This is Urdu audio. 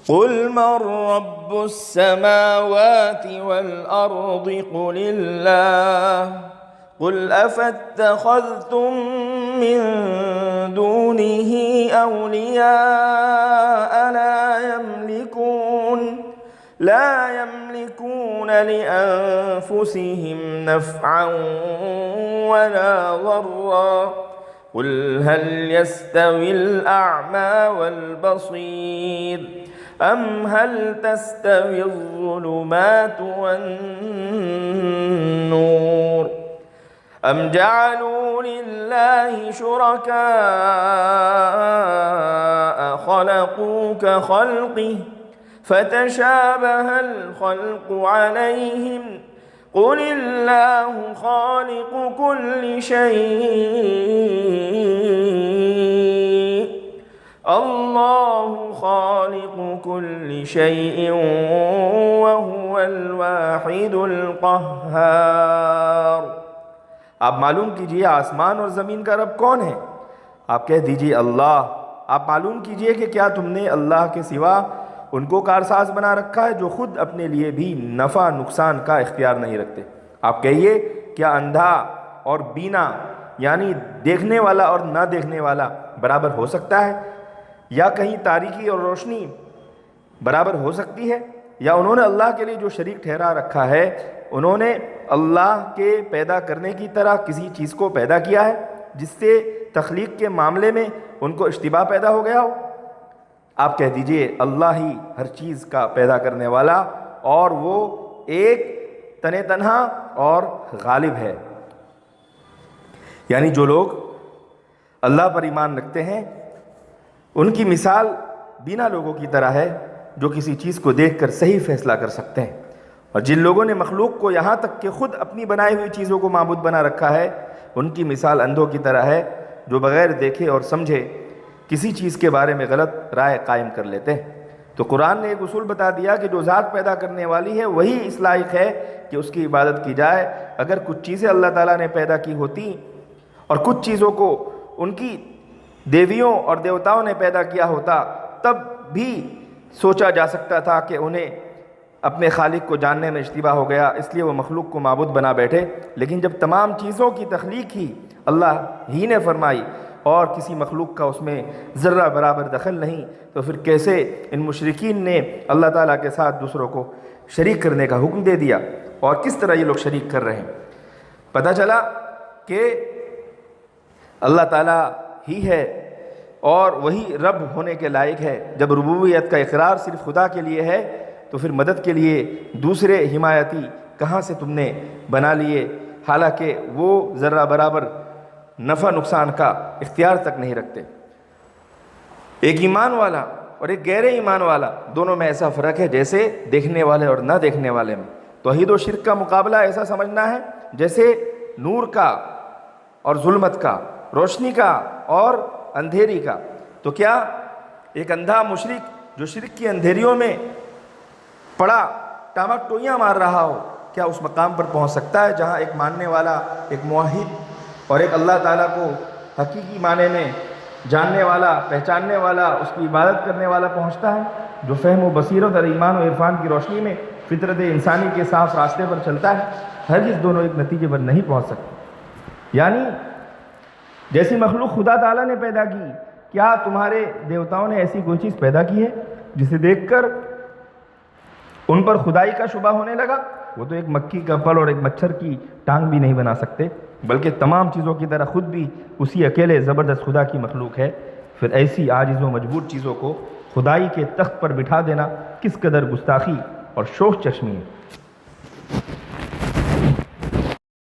قل من رب السماوات والأرض قل الله قل أفاتخذتم من دونه أولياء لا يملكون لأنفسهم نفعا ولا ضرا قل هل يستوي الأعمى والبصير أم هل تستوي الظلمات والنور أم جعلوا لله شركاء خلقوا كخلقه فتشابه الخلق عليهم قل الله خالق كل شيء الله خالق كل شيء وهو الواحد القهار۔ آپ معلوم کیجئے آسمان اور زمین کا رب کون ہے؟ آپ کہہ دیجئے اللہ۔ آپ معلوم کیجئے کہ کیا تم نے اللہ کے سوا ان کو کارساز بنا رکھا ہے جو خود اپنے لیے بھی نفع نقصان کا اختیار نہیں رکھتے۔ آپ کہیے کیا اندھا اور بینا یعنی دیکھنے والا اور نہ دیکھنے والا برابر ہو سکتا ہے؟ یا کہیں تاریکی اور روشنی برابر ہو سکتی ہے؟ یا انہوں نے اللہ کے لیے جو شریک ٹھہرا رکھا ہے انہوں نے اللہ کے پیدا کرنے کی طرح کسی چیز کو پیدا کیا ہے جس سے تخلیق کے معاملے میں ان کو اشتباہ پیدا ہو گیا ہو؟ آپ کہہ دیجئے اللہ ہی ہر چیز کا پیدا کرنے والا اور وہ ایک تنہا اور غالب ہے۔ یعنی جو لوگ اللہ پر ایمان رکھتے ہیں ان کی مثال بینا لوگوں کی طرح ہے جو کسی چیز کو دیکھ کر صحیح فیصلہ کر سکتے ہیں، اور جن لوگوں نے مخلوق کو یہاں تک کہ خود اپنی بنائی ہوئی چیزوں کو معبود بنا رکھا ہے ان کی مثال اندھوں کی طرح ہے جو بغیر دیکھے اور سمجھے کسی چیز کے بارے میں غلط رائے قائم کر لیتے ہیں۔ تو قرآن نے ایک اصول بتا دیا کہ جو ذات پیدا کرنے والی ہے وہی اس لائق ہے کہ اس کی عبادت کی جائے۔ اگر کچھ چیزیں اللہ تعالیٰ نے پیدا کی ہوتی اور کچھ چیزوں کو ان کی دیویوں اور دیوتاؤں نے پیدا کیا ہوتا تب بھی سوچا جا سکتا تھا کہ انہیں اپنے خالق کو جاننے میں اشتباہ ہو گیا، اس لیے وہ مخلوق کو معبود بنا بیٹھے۔ لیکن جب تمام چیزوں کی تخلیق ہی اللہ ہی نے فرمائی اور کسی مخلوق کا اس میں ذرہ برابر دخل نہیں، تو پھر کیسے ان مشرکین نے اللہ تعالیٰ کے ساتھ دوسروں کو شریک کرنے کا حکم دے دیا، اور کس طرح یہ لوگ شریک کر رہے ہیں؟ پتہ چلا کہ اللہ تعالیٰ ہی ہے اور وہی رب ہونے کے لائق ہے۔ جب ربوبیت کا اقرار صرف خدا کے لیے ہے تو پھر مدد کے لیے دوسرے حمایتی کہاں سے تم نے بنا لیے، حالانکہ وہ ذرہ برابر نفع نقصان کا اختیار تک نہیں رکھتے۔ ایک ایمان والا اور ایک غیر ایمان والا دونوں میں ایسا فرق ہے جیسے دیکھنے والے اور نہ دیکھنے والے میں۔ توحید و شرک کا مقابلہ ایسا سمجھنا ہے جیسے نور کا اور ظلمت کا، روشنی کا اور اندھیری کا۔ تو کیا ایک اندھا مشرک جو شرک کی اندھیریوں میں پڑا ٹامک ٹوئیاں مار رہا ہو، کیا اس مقام پر پہنچ سکتا ہے جہاں ایک ماننے والا، ایک موحد اور ایک اللہ تعالیٰ کو حقیقی معنی میں جاننے والا، پہچاننے والا، اس کی عبادت کرنے والا پہنچتا ہے؟ جو فہم و بصیرت اور ایمان و عرفان کی روشنی میں فطرت انسانی کے صاف راستے پر چلتا ہے، ہرگز دونوں ایک نتیجے پر نہیں پہنچ سکتے۔ یعنی جیسی مخلوق خدا تعالیٰ نے پیدا کی، کیا تمہارے دیوتاؤں نے ایسی کوئی چیز پیدا کی ہے جسے دیکھ کر ان پر خدائی کا شبہ ہونے لگا؟ وہ تو ایک مکھی کا پھل اور ایک مچھر کی ٹانگ بھی نہیں بنا سکتے، بلکہ تمام چیزوں کی طرح خود بھی اسی اکیلے زبردست خدا کی مخلوق ہے۔ پھر ایسی عاجز و مجبور چیزوں کو خدائی کے تخت پر بٹھا دینا کس قدر گستاخی اور شوخ چشمی ہے۔